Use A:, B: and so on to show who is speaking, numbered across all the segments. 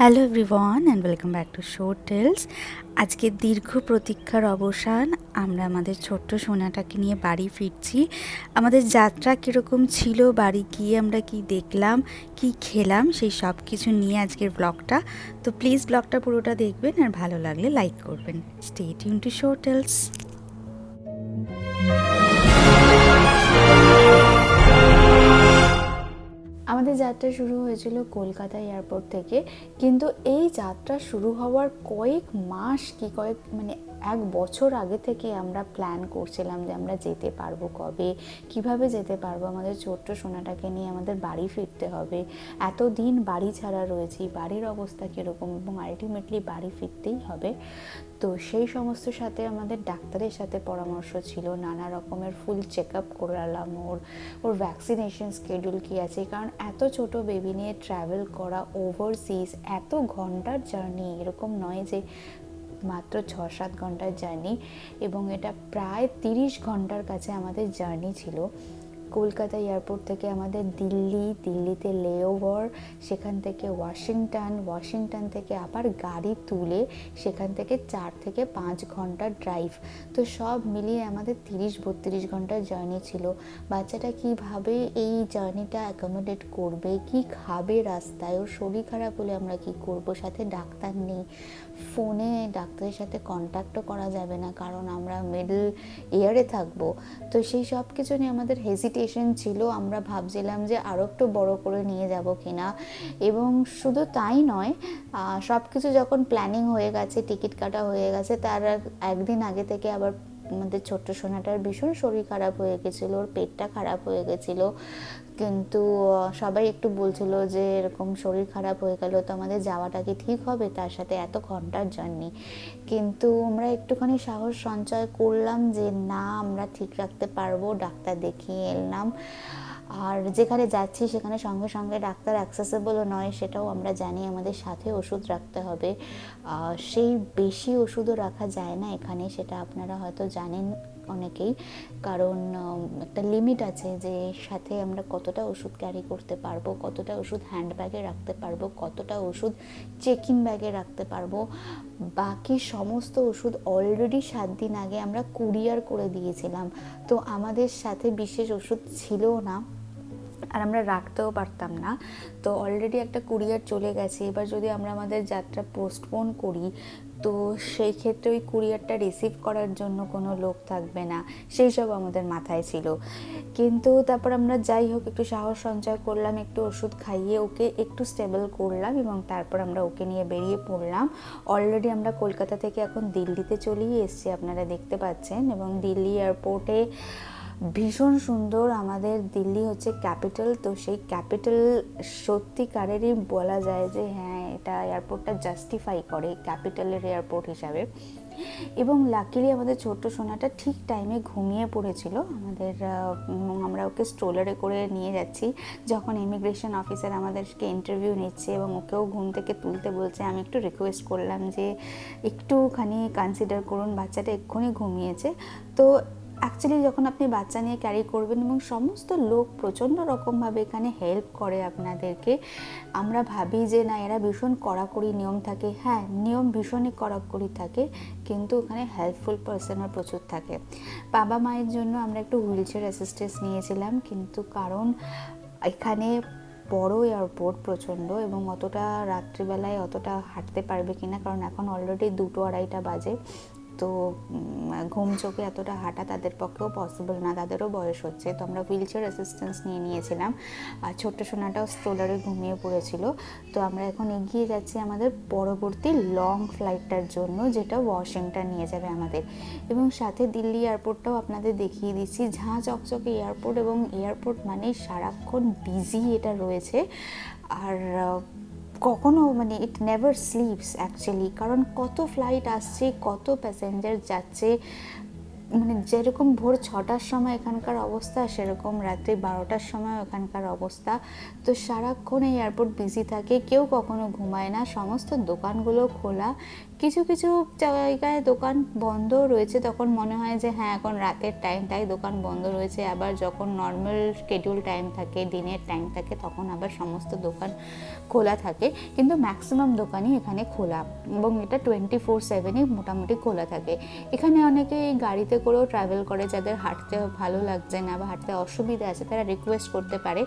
A: Hello everyone and welcome back to ShoreTales. আজকে দীর্ঘ প্রতীক্ষার অবসান, আমরা আমাদের ছোট্ট সোনাটাকে নিয়ে বাড়ি ফিরছি। আমাদের যাত্রা কীরকম ছিল, বাড়ি গিয়ে আমরা কি দেখলাম, কি খেলাম, সেই সব কিছু নিয়ে আজকের ব্লগটা। তো প্লিজ ব্লগটা পুরোটা দেখবেন, আর ভালো লাগলে লাইক করবেন। Stay tune to ShoreTales.
B: আমাদের যাত্রা শুরু হয়েছিল কলকাতা এয়ারপোর্ট থেকে, কিন্তু এই যাত্রা শুরু হওয়ার কয়েক মাস কি এক বছর আগে থেকে আমরা প্ল্যান করছিলাম যে আমরা যেতে পারবো কবে, কিভাবে যেতে পারবো, আমাদের ছোট্ট সোনাটাকে নিয়ে আমাদের বাড়ি ফিরতে হবে। এতদিন বাড়ি ছাড়া রয়েছি, বাড়ির অবস্থা কীরকম, এবং আলটিমেটলি বাড়ি ফিরতেই হবে। তো সেই সমস্ত সাথে আমাদের ডাক্তারের সাথে পরামর্শ ছিল, নানা রকমের ফুল চেক আপ করালাম, ওর ভ্যাকসিনেশন স্কেডিউল কী আছে, কারণ এত ছোট বেবি নিয়ে ট্রাভেল করা ওভারসিজ, এত ঘন্টার জার্নি, এরকম নয় যে মাত্র 6-7 ঘন্টার জার্নি, এবং এটা প্রায় 30 ঘন্টার কাছে আমাদের জার্নি ছিল। কলকাতা এয়ারপোর্ট থেকে আমাদের দিল্লিতে লেওভার, সেখান থেকে ওয়াশিংটন থেকে আবার গাড়ি তুলে সেখান থেকে 4 থেকে 5 ঘন্টার ড্রাইভ। তো সব মিলিয়ে আমাদের 30-32 ঘন্টার জার্নি ছিল। বাচ্চাটা কীভাবে এই জার্নিটা অ্যাকোমোডেট করবে, কি খাবে রাস্তায়, ওর শরীর খারাপ হলে আমরা কি করব, সাথে ডাক্তার নেই, ফোনে ডাক্তারের সাথে কন্ট্যাক্টও করা যাবে না কারণ আমরা মিডল এয়ারে থাকবো। তো সেই সব কিছু নিয়ে আমাদের হেজিটেশন ছিল। আমরা ভাবছিলাম যে আরও একটু বড় করে নিয়ে যাব কিনা, এবং শুধু তাই নয়, সব কিছু যখন প্ল্যানিং হয়ে গেছে, টিকিট কাটা হয়ে গেছে, তার একদিন আগে থেকে আবার আমাদের ছোট্ট সোনাটার ভীষণ শরীর খারাপ হয়ে গেছিলো, ওর পেটটা খারাপ হয়ে গেছিলো। কিন্তু সবাই একটু বলছিল যে এরকম শরীর খারাপ হয়ে গেল তো আমাদের যাওয়াটা কি ঠিক হবে, তার সাথে এত ঘন্টার জার্নি। কিন্তু আমরা একটুখানি সাহস সঞ্চয় করলাম যে না, আমরা ঠিক রাখতে পারবো, ডাক্তার দেখিয়ে এলাম। আর যেখানে যাচ্ছি সেখানে সঙ্গে সঙ্গে ডাক্তার অ্যাক্সেসেবলও নয়, সেটাও আমরা জানি, আমাদের সাথে ওষুধ রাখতে হবে। সেই বেশি ওষুধও রাখা যায় না এখানে, সেটা আপনারা হয়তো জানেন অনেকেই, কারণ একটা লিমিট আছে যে সাথে আমরা কতটা ওষুধ ক্যারি করতে পারবো, কতটা ওষুধ হ্যান্ডব্যাগে রাখতে পারবো, কতটা ওষুধ চেক ইন ব্যাগে রাখতে পারবো। বাকি সমস্ত ওষুধ অলরেডি 7 দিন আগে আমরা কুরিয়ার করে দিয়েছিলাম, তো আমাদের সাথে বিশেষ ওষুধ ছিল না, আর আমরা রাখতেও পারতাম না। তো অলরেডি একটা কুরিয়ার চলে গেছে, এবার যদি আমরা আমাদের যাত্রা পোস্টপোন করি তো সেই ক্ষেত্রে ওই কুরিয়ারটা রিসিভ করার জন্য কোনো লোক থাকবে না, সেই সব আমাদের মাথায় ছিল। কিন্তু তারপর আমরা যাই হোক একটু সাহস সঞ্চয় করলাম, একটু ওষুধ খাইয়ে ওকে একটু স্টেবল করলাম, এবং তারপর আমরা ওকে নিয়ে বেরিয়ে পড়লাম। অলরেডি আমরা কলকাতা থেকে এখন দিল্লিতে চলেই এসেছি, আপনারা দেখতে পাচ্ছেন। এবং দিল্লি এয়ারপোর্টে ভীষণ সুন্দর, আমাদের দিল্লি হচ্ছে ক্যাপিটাল, তো সেই ক্যাপিটাল সত্যিকারেরই বলা যায় যে হ্যাঁ, এটা এয়ারপোর্টটা জাস্টিফাই করে ক্যাপিটালের এয়ারপোর্ট হিসাবে। এবং লাকিলি আমাদের ছোট্ট সোনাটা ঠিক টাইমে ঘুমিয়ে পড়েছিল আমাদের, আমরা ওকে স্ট্রোলারে করে নিয়ে যাচ্ছি। যখন ইমিগ্রেশন অফিসার আমাদেরকে ইন্টারভিউ নিচ্ছে এবং ওকেও ঘুম থেকে তুলতে বলছে, আমি একটু রিকোয়েস্ট করলাম যে একটুখানি কনসিডার করুন, বাচ্চাটা এক্ষুনি ঘুমিয়েছে। তো অ্যাকচুয়ালি যখন আপনি বাচ্চা নিয়ে ক্যারি করবেন এবং সমস্ত লোক প্রচণ্ড রকমভাবে এখানে হেল্প করে আপনাদেরকে, আমরা ভাবি যে না, এরা ভীষণ কড়াকড়ি নিয়ম থাকে, হ্যাঁ নিয়ম ভীষণই কড়াকড়ি থাকে, কিন্তু ওখানে হেল্পফুল পার্সনও প্রচুর থাকে। বাবা মায়ের জন্য আমরা একটু হুইল চেয়ার অ্যাসিস্ট্যান্স নিয়েছিলাম, কিন্তু কারণ এখানে বড় এয়ারপোর্ট প্রচণ্ড, এবং অতটা রাত্রিবেলায় অতটা হাঁটতে পারবে কিনা, কারণ এখন অলরেডি 2-2:30 বাজে, তো ঘুম চোখে এতটা হাঁটা তাদের পক্ষেও পসিবল না, তাদেরও বয়স হচ্ছে। তো আমরা হুইল চেয়ার অ্যাসিস্ট্যান্স নিয়েছিলাম, আর ছোট্ট সোনাটাও স্ট্রোলারে ঘুমিয়ে পড়েছিল। তো আমরা এখন এগিয়ে যাচ্ছি আমাদের পরবর্তী লং ফ্লাইটটার জন্য, যেটা ওয়াশিংটন নিয়ে যাবে আমাদের। এবং সাথে দিল্লি এয়ারপোর্টটাও আপনাদের দেখিয়ে দিচ্ছি, ঝাঁ চকচকে এয়ারপোর্ট, এবং এয়ারপোর্ট মানে সারাক্ষণ বিজি এটা রয়েছে। আর কখনো ইট নেভার স্লিপস অ্যাকচুয়ালি, কারণ কত ফ্লাইট আসছে, কত প্যাসেঞ্জার যাচ্ছে, যেরকম ভোর 6টার সময় এখানকার অবস্থা, সেরকম রাত্রি 12টার সময় ওখানকার অবস্থা। তো সারাক্ষণ এই এয়ারপোর্ট বিজি থাকে, কেউ কখনো ঘুমায় না, সমস্ত দোকানগুলো খোলা, কিছু কিছু জায়গায় দোকান বন্ধ রয়েছে, তখন মনে হয় যে হ্যাঁ এখন রাতের টাইম তাই দোকান বন্ধ রয়েছে। আবার যখন নর্মাল শিডিউল টাইম থাকে, দিনের টাইম থাকে, তখন আবার সমস্ত দোকান খোলা থাকে। কিন্তু ম্যাক্সিমাম দোকানই এখানে খোলা এবং এটা 24/7ই মোটামুটি খোলা থাকে। এখানে অনেকেই গাড়িতে করেও ট্রাভেল করে, যাদের হাঁটতে ভালো লাগছে না বা হাঁটতে অসুবিধা আছে তারা রিকোয়েস্ট করতে পারে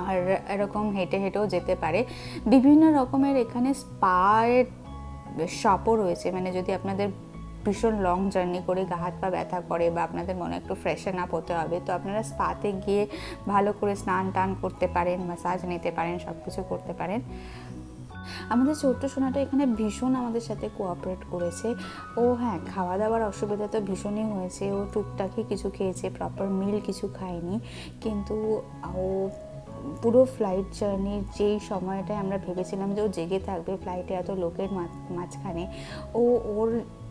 B: আর এরকম হেঁটে হেঁটেও যেতে পারে। বিভিন্ন রকমের এখানে স্পায়ের শপও রয়েছে, মানে যদি আপনাদের ভীষণ লং জার্নি করে গা হাত পা ব্যথা করে বা আপনাদের মনে একটু ফ্রেশন আপ হতে হবে, তো আপনারা স্পাতে গিয়ে ভালো করে স্নান টান করতে পারেন, ম্যাসাজ নিতে পারেন, সব কিছু করতে পারেন। আমাদের ছোট্ট সোনাটা এখানে ভীষণ আমাদের সাথে কোঅপারেট করেছে। ও হ্যাঁ, খাওয়া দাওয়ার অসুবিধা তো ভীষণই হয়েছে, ও টুকটাকই কিছু খেয়েছে, প্রপার মিল কিছু খায়নি। কিন্তু ও পুরো ফ্লাইট জার্নির যেই সময়টায় আমরা ভেবেছিলাম যে ও জেগে থাকবে ফ্লাইটে এত লোকের মাঝখানে, ওর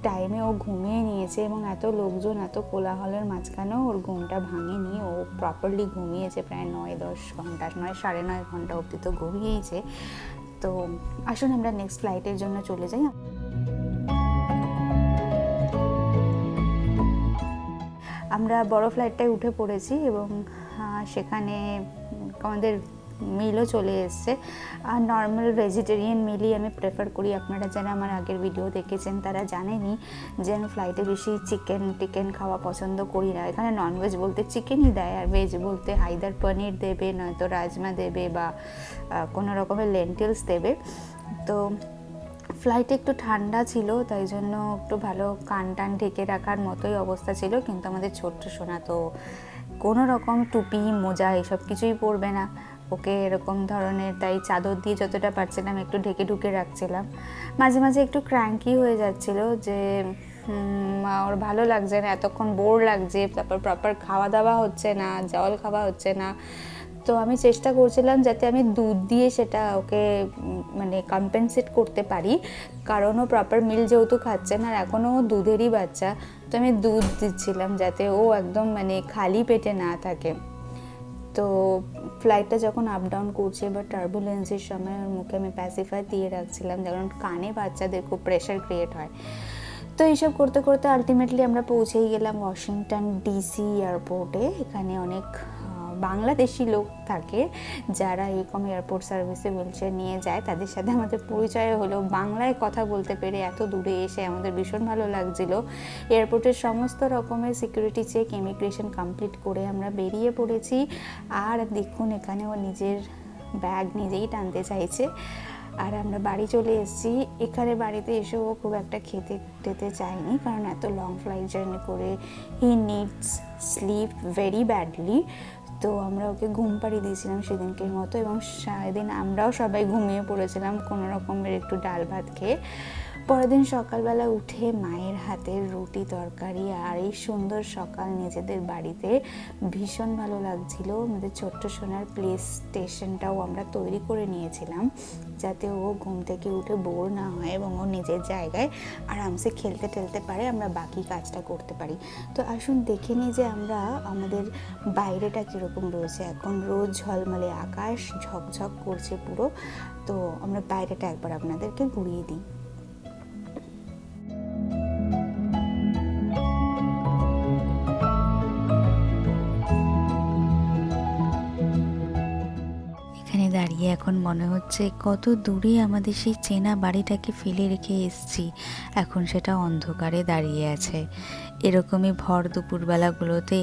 B: টাইমে ও ঘুমিয়ে নিয়েছে এবং এত লোকজন এত কোলাহলের মাঝখানেও ওর ঘুমটা ভাঙেনি। ও প্রপারলি ঘুমিয়েছে প্রায় 9-10 ঘন্টা, 9-9.5 ঘন্টা অবধি তো ঘুমিয়েইছে। তো আসুন আমরা নেক্সট ফ্লাইটের জন্য চলে যাই। আমরা বড় ফ্লাইটটায় উঠে পড়েছি এবং সেখানে আমাদের মিলও চলে এসছে। আর নর্মাল ভেজিটেরিয়ান মিলই আমি প্রেফার করি। আপনারা যারা আমার আগের ভিডিও দেখেছেন তারা জানেনই যে আমি ফ্লাইটে বেশি চিকেন খাওয়া পছন্দ করি না। এখানে ননভেজ বলতে চিকেনই দেয়, আর ভেজ বলতে হাইদার পনির দেবে, নয়তো রাজমা দেবে বা কোনো রকমের লেন্টিলস দেবে। তো ফ্লাইটে একটু ঠান্ডা ছিল, তাই জন্য একটু ভালো কান টান ঢেকে রাখার মতোই অবস্থা ছিল। কিন্তু আমাদের ছোট্ট সোনা তো কোনো রকম টুপি মোজা এসব কিছুই পরবে না, ওকে এরকম ধরনের তাই চাদর দিয়ে যতটা পারছিলাম একটু ঢেকে ঢুকে রাখছিলাম। মাঝে মাঝে একটু ক্র্যাঙ্কি হয়ে যাচ্ছিল যে ওর ভালো লাগছে না, এতক্ষণ বোর লাগছে, তারপর প্রপার খাওয়া দাওয়া হচ্ছে না, জল খাওয়া হচ্ছে না। তো আমি চেষ্টা করছিলাম যাতে আমি দুধ দিয়ে সেটা ওকে মানে কম্পেনসেট করতে পারি, কারণ ও প্রপার মিল যেহেতু খাচ্ছে না, আর এখনও দুধেরই বাচ্চা, তো আমি দুধ দিচ্ছিলাম যাতে ও একদম মানে খালি পেটে না থাকে। তো ফ্লাইটটা যখন আপ ডাউন করছে বা টার্বুলেন্সের সময় ওর মুখে আমি প্যাসিফায়ার দিয়ে রাখছিলাম, যেমন কানে বাচ্চাদের খুব প্রেশার ক্রিয়েট হয়। তো এইসব করতে করতে আলটিমেটলি আমরা পৌঁছেই গেলাম ওয়াশিংটন ডিসি এয়ারপোর্টে। এখানে অনেক বাংলাদেশি লোক থাকে যারা এরকম এয়ারপোর্ট সার্ভিসে হুইলচেয়ার নিয়ে যায়, তাদের সাথে আমাদের পরিচয় হলো। বাংলায় কথা বলতে পেরে এত দূরে এসে আমাদের ভীষণ ভালো লাগছিল। এয়ারপোর্টের সমস্ত রকমের সিকিউরিটি চেক, ইমিগ্রেশন কমপ্লিট করে আমরা বেরিয়ে পড়েছি। আর দেখুন এখানে ও নিজের ব্যাগ নিজেই টানতে চাইছে। আর আমরা বাড়ি চলে এসেছি। এখানে বাড়িতে এসেও খুব একটা খেতে টেতে চায়নি, কারণ এত লং ফ্লাইট জার্নি করে he needs sleep very badly. তো আমরা ওকে ঘুম পাড়িয়ে দিয়েছিলাম সেদিনকের মতো, এবং সারাদিন আমরাও সবাই ঘুমিয়ে পড়েছিলাম কোনো রকমের একটু ডাল ভাত খেয়ে। পরের দিন সকালবেলা উঠে মায়ের হাতের রুটি তরকারি আর এই সুন্দর সকাল নিজেদের বাড়িতে ভীষণ ভালো লাগছিল। আমাদের ছোট্ট সোনার প্লে স্টেশনটাও আমরা তৈরি করে নিয়েছিলাম যাতে ও ঘুম থেকে উঠে বোর না হয় এবং ও নিজের জায়গায় আরামসে খেলতে টেলতে পারে, আমরা বাকি কাজটা করতে পারি। তো আসুন দেখে নিই যে আমরা আমাদের বাইরেটা কীরকম রয়েছে। এখন রোদ ঝলমলে আকাশ, ঝকঝক করছে পুরো। তো আমরা বাইরেটা একবার আপনাদেরকে ঘুরিয়ে দিই।
A: দাঁড়িয়ে এখন মনে হচ্ছে কত দূরে আমাদের সেই চেনা বাড়িটাকে ফেলে রেখে এসেছি, এখন সেটা অন্ধকারে দাঁড়িয়ে আছে। এরকমই ভর দুপুরবেলাগুলোতে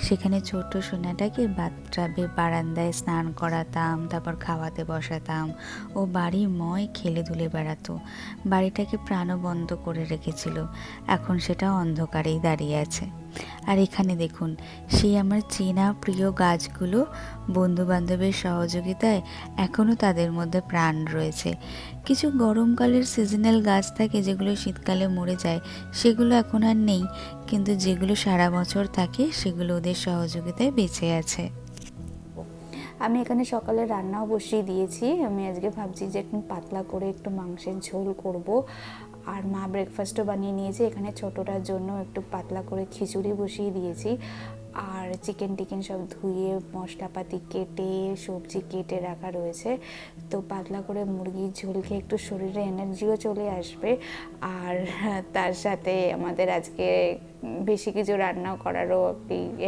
A: সেখানে ছোট্ট সোনাটাকে বাথটাবে বারান্দায় স্নান করাতাম, তারপর খাওয়াতে বসাতাম, ও বাড়িময় খেলে ধুলে বেড়াতো। বাড়িটাকে প্রাণবন্ত করে রেখেছিল, এখন সেটা অন্ধকারেই দাঁড়িয়ে আছে। আর এখানে দেখুন সেই আমার চেনা প্রিয় গাছগুলো বন্ধুবান্ধবের সহযোগিতায় এখনও তাদের মধ্যে প্রাণ রয়েছে। কিছু গরমকালের সিজনাল গাছ থাকে যেগুলো শীতকালে মরে যায়, সেগুলো এখন আর নেই, কিন্তু যেগুলো সারা বছর থাকে সেগুলো ওদের সহযোগিতায় বেঁচে আছে।
B: আমি এখানে সকালে রান্নাও বসিয়ে দিয়েছি। আমি আজকে ভাবছি যে একটু পাতলা করে একটু মাংসের ঝোল করব, আর মা ব্রেকফাস্টও বানিয়ে নিয়েছি। এখানে ছোটোটার জন্য একটু পাতলা করে খিচুড়ি বসিয়ে দিয়েছি। আর চিকেন টিকেন সব ধুয়ে মশলাপাতি কেটে সবজি কেটে রাখা রয়েছে। তো পাতলা করে মুরগির ঝোল খেয়ে একটু শরীরে এনার্জিও চলে আসবে। আর তার সাথে আমাদের আজকে বেশি কিছু রান্না করারও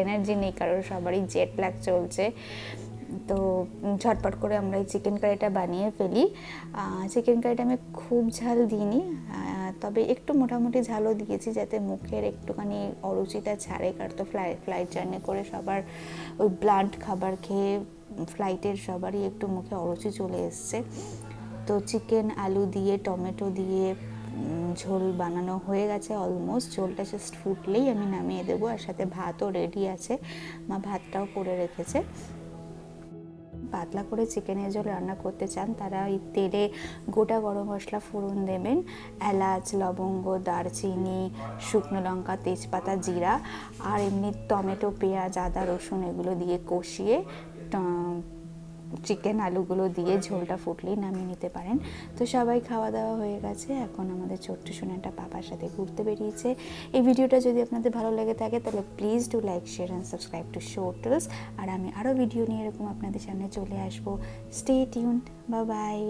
B: এনার্জি নেই, কারণ সবারই জেট ল্যাগ চলছে। তো ঝটপট করে আমরা এই চিকেন কারিটা বানিয়ে ফেলি। চিকেন কারিটা আমি খুব ঝাল দিইনি, তবে একটু মোটামুটি ঝালও দিয়েছি যাতে মুখের একটুখানি অরুচিটা ছাড়ে। কারণ তো ফ্লাইট জার্নি করে সবার ওই ব্লান্ট খাবার খেয়ে ফ্লাইটের সবারই একটু মুখে অরুচি চলে এসছে। তো চিকেন আলু দিয়ে টমেটো দিয়ে ঝোল বানানো হয়ে গেছে অলমোস্ট। ঝোলটা জাস্ট ফুটলেই আমি নামিয়ে দেবো। আর সাথে ভাতও রেডি আছে, মা ভাতটাও করে রেখেছে। পাতলা করে চিকেনের ঝোল রান্না করতে চান তারা এই তেলে গোটা গরম মশলা ফোড়ন দেবেন, এলাচ, লবঙ্গ, দারচিনি, শুকনো লঙ্কা, তেজপাতা, জিরা, আর এমনি টমেটো, পেঁয়াজ, আদা, রসুন এগুলো দিয়ে কষিয়ে চিকেন আলুগুলো দিয়ে ঝোলটা ফুটলেই নামিয়ে নিতে পারেন। তো সবাই খাওয়া দাওয়া হয়ে গেছে, এখন আমাদের ছোট্ট সোনাটা বাবার সাথে ঘুরতে বেরিয়েছে। এই ভিডিওটা যদি আপনাদের ভালো লেগে থাকে তাহলে please do like, share and subscribe to ShoreTales. আর আমি আরও ভিডিও নিয়ে এরকম আপনাদের সামনে চলে আসবো। Stay tuned, bye by.